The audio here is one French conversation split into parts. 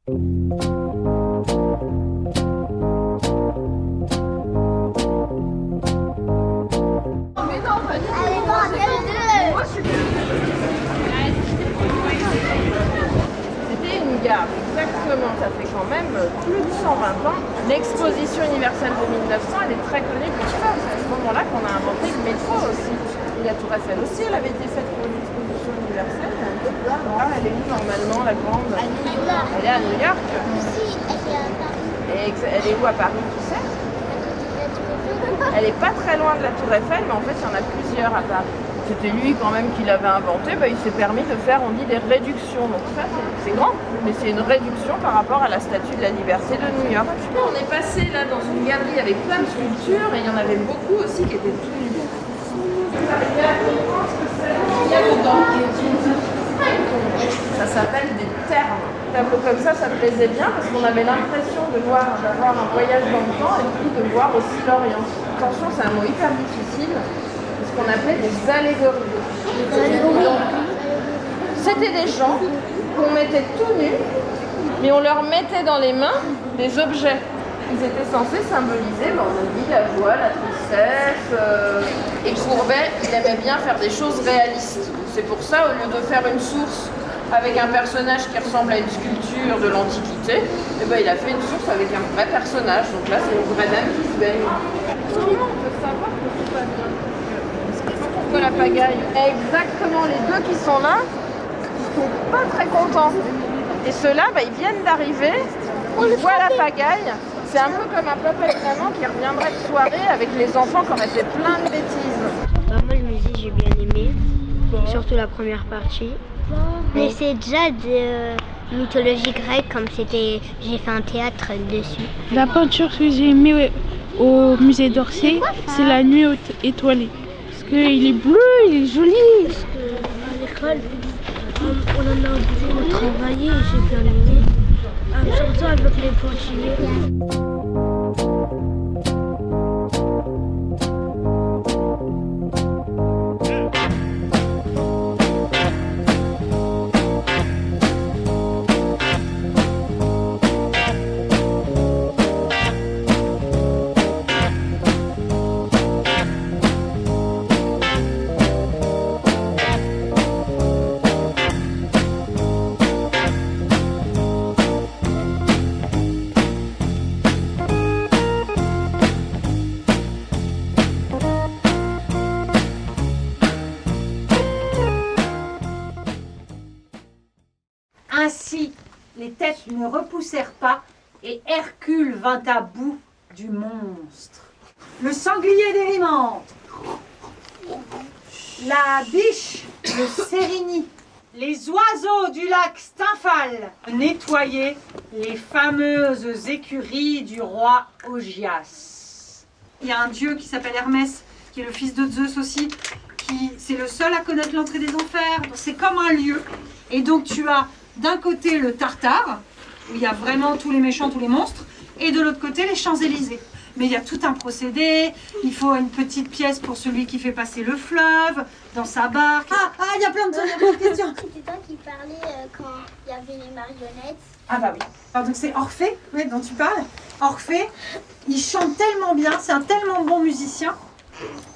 C'était une gare, exactement, ça fait quand même plus de 120 ans. L'exposition universelle de 1900, elle est très connue pour ça. C'est à ce moment-là qu'on a inventé le métro aussi. Et la Tour Eiffel aussi, elle avait été faite pour l'exposition universelle. Là, elle est où normalement, la grande? À New York. Elle est à New York. Si, elle est à Paris. Et elle est où à Paris, tu sais? Elle est pas très loin de la Tour Eiffel, mais en fait, il y en a plusieurs à Paris. C'était lui quand même qui l'avait inventé, il s'est permis de faire, on dit, des réductions. Donc ça, c'est grand, mais c'est une réduction par rapport à la Statue de la Liberté de New York. On est passé là dans une galerie avec plein de sculptures, et il y en avait beaucoup aussi qui étaient tout nus. Vous arrivez à comprendre ce que c'est qu'il y a dedans? Ça s'appelle des thermes. Un tableau comme ça me plaisait bien parce qu'on avait l'impression d'avoir un voyage dans le temps et puis de voir aussi l'Orient. Attention, c'est un mot hyper difficile. Ce qu'on appelait des allégories. C'était des gens qu'on mettait tout nus, mais on leur mettait dans les mains des objets. Ils étaient censés symboliser, on a dit, la joie, la tristesse. Et Courbet, il aimait bien faire des choses réalistes. C'est pour ça, au lieu de faire une source avec un personnage qui ressemble à une sculpture de l'Antiquité, il a fait une source avec un vrai personnage. Donc là, c'est une vraie dame qui se baigne. Comment on peut savoir que c'est pas bien? Pourquoi la pagaille? Exactement, les deux qui sont là, ils sont pas très contents. Et ceux-là, ils viennent d'arriver, ils voient la pagaille. C'est un peu comme un papa et une maman qui reviendrait de soirée avec les enfants qui auraient fait plein de bêtises. Moi, le musée, j'ai bien aimé, surtout la première partie. Mais c'est déjà de mythologie grecque, comme j'ai fait un théâtre dessus. La peinture que j'ai aimée au musée d'Orsay, c'est la nuit étoilée. Parce qu'il est bleu, il est joli. Parce qu'à l'école, on en a beaucoup travaillé et j'ai bien aimé. Surtout avec les pointillés. Ainsi, les têtes ne repoussèrent pas et Hercule vint à bout du monstre. Le sanglier d'Érymanthre, la biche de Sérigny, les oiseaux du lac Stymphale nettoyaient les fameuses écuries du roi Augias. Il y a un dieu qui s'appelle Hermès, qui est le fils de Zeus aussi, c'est le seul à connaître l'entrée des enfers. C'est comme un lieu. Et donc tu as d'un côté le Tartare, où il y a vraiment tous les méchants, tous les monstres, et de l'autre côté les Champs-Élysées. Mais il y a tout un procédé, il faut une petite pièce pour celui qui fait passer le fleuve, dans sa barque. Il y a plein de questions. C'était toi qui parlais quand il y avait les marionnettes. Ah bah oui. Alors donc c'est Orphée, oui, dont tu parles. Orphée, il chante tellement bien, c'est un tellement bon musicien,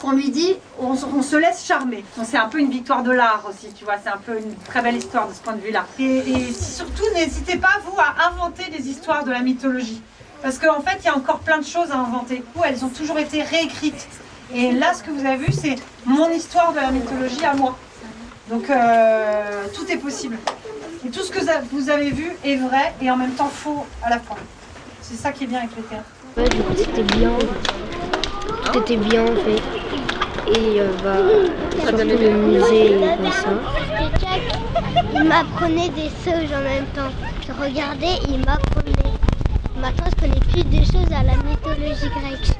qu'on lui dit, on se laisse charmer. C'est un peu une victoire de l'art aussi, tu vois, c'est un peu une très belle histoire de ce point de vue-là. Et surtout, n'hésitez pas, vous, à inventer des histoires de la mythologie. Parce qu'en fait, il y a encore plein de choses à inventer. Elles ont toujours été réécrites. Et là, ce que vous avez vu, c'est mon histoire de la mythologie à moi. Donc, tout est possible. Et tout ce que vous avez vu est vrai et en même temps faux à la fois. C'est ça qui est bien avec le théâtre. Ouais, du coup, c'était bien. Tout était bien fait. Et surtout le musée et ça. Il m'apprenait des sauges en même temps. Je regardais, il m'apprenait. Maintenant, je connais plus de choses à la mythologie grecque.